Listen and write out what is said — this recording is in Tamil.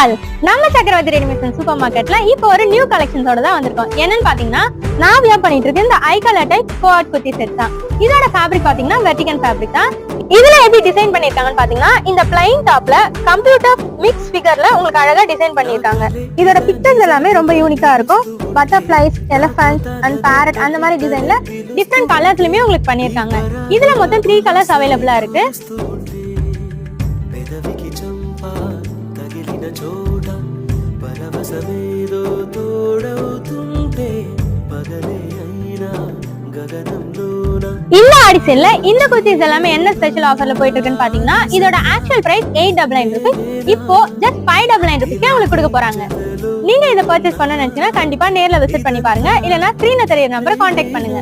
ஆல் நம்ம சக்கரவர்த்தி ரெடிமேட் சூப்பர் மார்க்கெட்ல இப்போ ஒரு நியூ கலெக்ஷன்ஸோட தான் வந்திருக்கோம். என்னன்னு பாத்தீங்கன்னா நான் வியர் பண்ணிட்டு இருக்க இந்த ஐ colour type coat kurti set தான். இதோட ஃபேப்ரிக் பாத்தீங்கன்னா வெர்டிகன் ஃபேப்ரிக் தான். இதுல எப்படி டிசைன் பண்ணிருக்காங்கன்னு பாத்தீங்கன்னா இந்த பிளைன் டாப்ல கம்ப்யூட்டர் மிக்ஸ் ஃபிகர்ல உங்களுக்கு அழகா டிசைன் பண்ணிருக்காங்க. இதோட பிக்சர்ஸ் எல்லாமே ரொம்ப யூனிக்கா இருக்கும். பட்டர்ஃபிளைஸ், எலிஃபன்ட் அண்ட் பேரட் அந்த மாதிரி டிசைன்ல டிஃப்ரெண்ட் கலர்ஸ்லயுமே உங்களுக்கு பண்ணிருக்காங்க. இதுல மொத்தம் 3 கலர்ஸ் அவைலபிளா இருக்கு. இந்த ஆடிஷன்ல இந்த குர்த்திஸ் எல்லாமே என்ன ஸ்பெஷல் ஆஃபர்ல போயிட்டு இருக்குன்னு பாத்தீங்கன்னா இதோட ஆக்சுவல் பிரைஸ் 899 rupees. இப்போ ஜஸ்ட் 599 rupees உங்களுக்கு கொடுக்க போறாங்க. நீங்க இதை பர்ச்சேஸ் பண்ண நினைச்சீங்கன்னா கண்டிப்பா நேர்ல விசிட் பண்ணி பாருங்க. இல்லனா ஸ்கிரீன்ல தெரியற நம்பரை கான்டாக்ட் பண்ணுங்க.